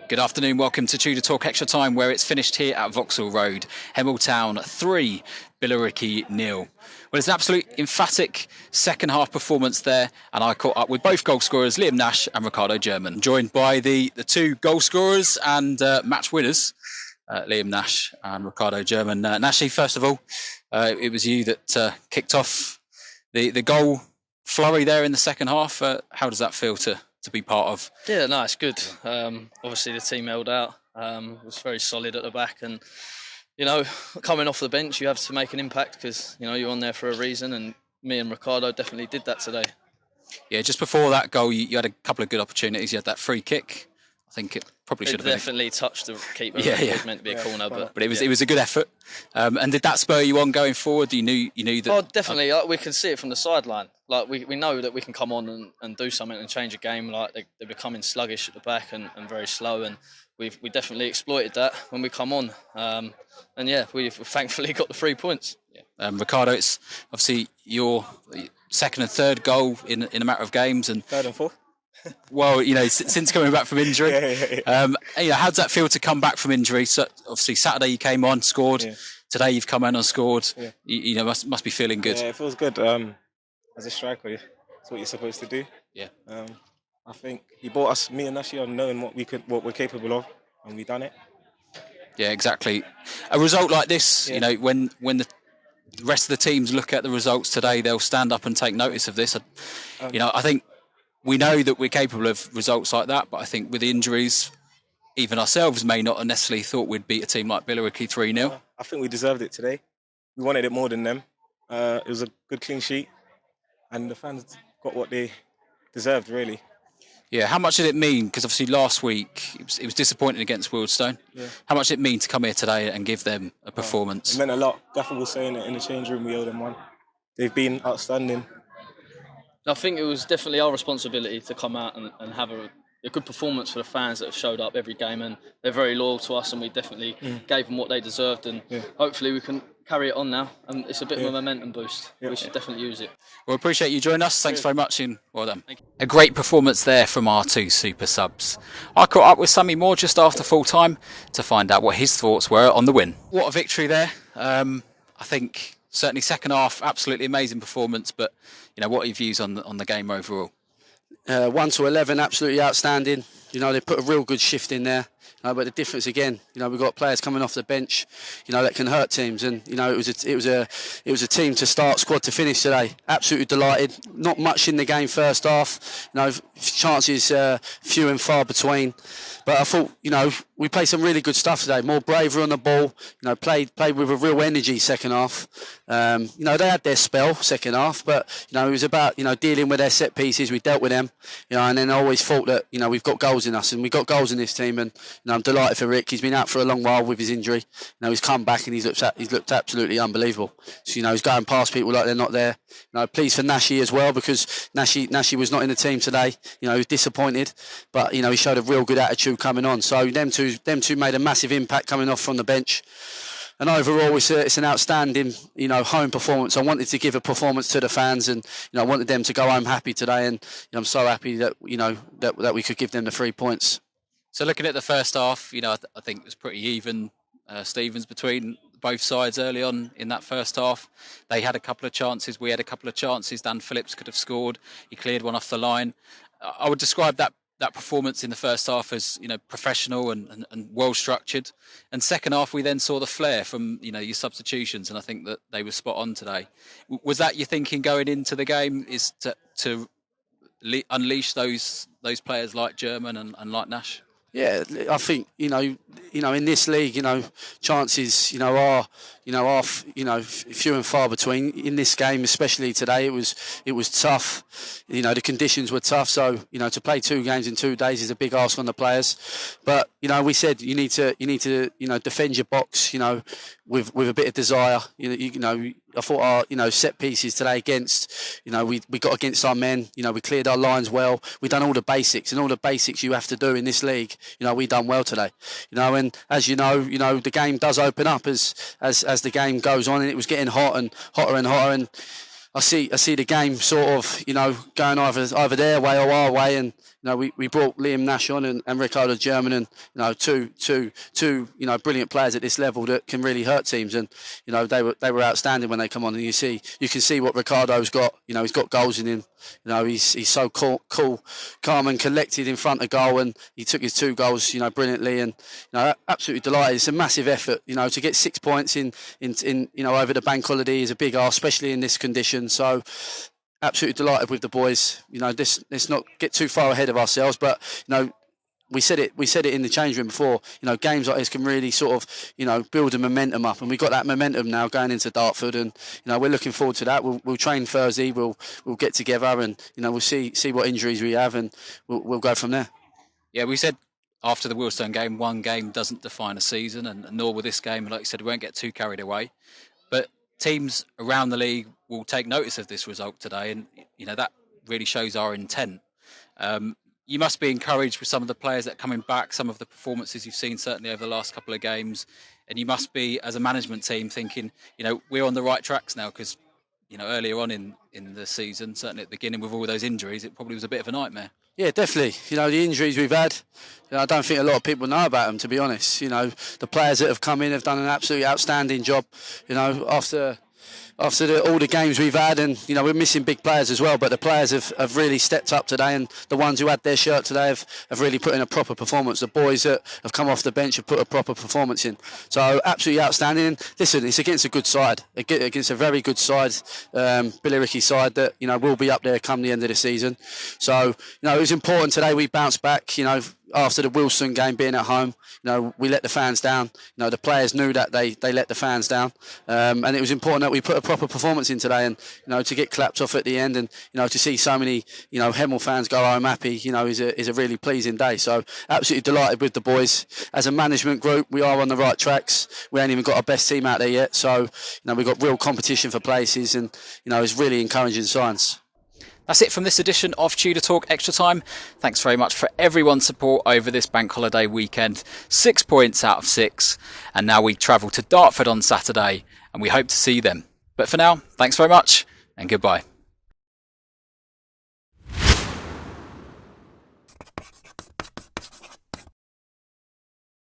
Good afternoon, welcome to Tudor Talk Extra Time, where it's finished here at Vauxhall Road. Hemel Town 3, Billericay 0. Well, it's an absolute emphatic second half performance there, and I caught up with both goal scorers, Liam Nash and Ricardo German, joined by the two goal scorers and match winners, Liam Nash and Ricardo German. Nashy, first of all, it was you that kicked off the goal flurry there in the second half. How does that feel to be part of? Yeah, no, it's good. Obviously the team held out. Was very solid at the back, and coming off the bench, you have to make an impact because you're on there for a reason. And me and Ricardo definitely did that today. Yeah, just before that goal, you had a couple of good opportunities. You had that free kick. I think it probably should have definitely touched the keeper. Yeah. It was meant to be a corner, but it was a good effort. And did that spur you on going forward? You knew that. Oh, definitely. We can see it from the sideline. Like we know that we can come on and do something and change a game. Like they're becoming sluggish at the back and very slow, and we definitely exploited that when we come on. We've thankfully got the 3 points. Yeah. Ricardo, it's obviously your second and third goal in a matter of games, and third and fourth. Well, since coming back from injury, how does that feel to come back from injury? So obviously Saturday you came on, scored. Yeah. Today you've come in and scored. Yeah. Must be feeling good. Yeah, it feels good. As a striker, it's what you're supposed to do. Yeah. I think he brought us, me and Nash, on knowing what we're capable of, and we done it. Yeah, exactly. A result like this, when the rest of the teams look at the results today, they'll stand up and take notice of this. I think we know that we're capable of results like that, but I think with the injuries, even ourselves may not have necessarily thought we'd beat a team like Billericay 3-0. I think we deserved it today. We wanted it more than them. It was a good clean sheet, and the fans got what they deserved, really. Yeah, how much did it mean? Because obviously last week it was disappointing against Wealdstone. Yeah. How much did it mean to come here today and give them a performance? It meant a lot. Gaffer was saying it in the change room, we owe them one. They've been outstanding. I think it was definitely our responsibility to come out and have a good performance for the fans that have showed up every game, and they're very loyal to us, and we definitely gave them what they deserved, and hopefully we can carry it on now, and it's a bit of a momentum boost. We should definitely use it. Well, appreciate you joining us. Thanks very much, and well done. A great performance there from our two super subs. I caught up with Sammy Moore just after full time to find out what his thoughts were on the win. What a victory there. I think certainly second half, absolutely amazing performance, but what are your views on the game overall? 1 to 11, absolutely outstanding. They put a real good shift in there. But the difference again, we've got players coming off the bench, that can hurt teams. And it was a team to start, squad to finish today. Absolutely delighted. Not much in the game first half. Chances few and far between. But I thought, we played some really good stuff today. More bravery on the ball. Played with a real energy second half. They had their spell second half, but it was about dealing with their set pieces. We dealt with them. And then I always thought that we've got goals in us, and we've got goals in this team. And I'm delighted for Rick. He's been out for a long while with his injury. He's come back and he's looked absolutely unbelievable. So he's going past people like they're not there. Pleased for Nashy as well, because Nashy was not in the team today. He was disappointed, but he showed a real good attitude coming on. So them two made a massive impact coming off from the bench. And overall, it's an outstanding, home performance. I wanted to give a performance to the fans, and I wanted them to go home happy today. And I'm so happy that that we could give them the 3 points. So looking at the first half, I think it was pretty even, Stevens, between both sides early on in that first half. They had a couple of chances. We had a couple of chances. Dan Phillips could have scored. He cleared one off the line. I would describe that performance in the first half as professional and well structured. And second half, we then saw the flair from your substitutions, and I think that they were spot on today. Was that your thinking going into the game? Is to unleash those players like German and like Nash? Yeah, I think in this league, chances are few and far between. In this game, especially today, it was tough. The conditions were tough. So to play 2 games in 2 days is a big ask on the players. But we said you need to defend your box. With a bit of desire. I thought our set pieces today against we got against our men. We cleared our lines well. We done all the basics, and all the basics you have to do in this league. We done well today. And as the game does open up as the game goes on, and it was getting hot and hotter and hotter. And I see the game sort of going either their way or our way, and You know, we brought Liam Nash on and Ricardo German, and two brilliant players at this level that can really hurt teams. And they were outstanding when they come on. And you can see what Ricardo's got. He's got goals in him. He's so cool, calm and collected in front of goal, and he took his 2 goals brilliantly. And absolutely delighted. It's a massive effort. To get 6 points in over the bank holiday is a big ask, especially in this condition. So absolutely delighted with the boys. Let's not get too far ahead of ourselves, but we said it in the change room before. Games like this can really sort of build a momentum up, and we've got that momentum now going into Dartford, and we're looking forward to that. We'll train Thursday. We'll get together, and we'll see what injuries we have, and we'll go from there. Yeah, we said after the Wealdstone game, one game doesn't define a season, and nor will this game. And like you said, we won't get too carried away. But teams around the league will take notice of this result today, and that really shows our intent. You must be encouraged with some of the players that are coming back, some of the performances you've seen certainly over the last couple of games, and you must be, as a management team, thinking we're on the right tracks now, because earlier on in the season, certainly at the beginning with all those injuries, it probably was a bit of a nightmare. Yeah, definitely. The injuries we've had, I don't think a lot of people know about them, to be honest. The players that have come in have done an absolutely outstanding job. After all the games we've had, and we're missing big players as well, but the players have really stepped up today, and the ones who had their shirt today have really put in a proper performance. The boys that have come off the bench have put a proper performance in. So absolutely outstanding. And listen, it's against a good side, against a very good side, Billericay side that will be up there come the end of the season. So it was important today we bounced back. After the Wealdstone game being at home, we let the fans down. The players knew that they let the fans down, and it was important that we put a proper performance in today. And to get clapped off at the end, and to see so many Hemel fans go home happy, is a really pleasing day. So absolutely delighted with the boys. As a management group, we are on the right tracks. We ain't even got our best team out there yet, so we've got real competition for places, and it's really encouraging signs. That's it from this edition of Tudor Talk Extra Time. Thanks very much for everyone's support over this bank holiday weekend. 6 points out of 6. And now we travel to Dartford on Saturday, and we hope to see them. But for now, thanks very much and goodbye.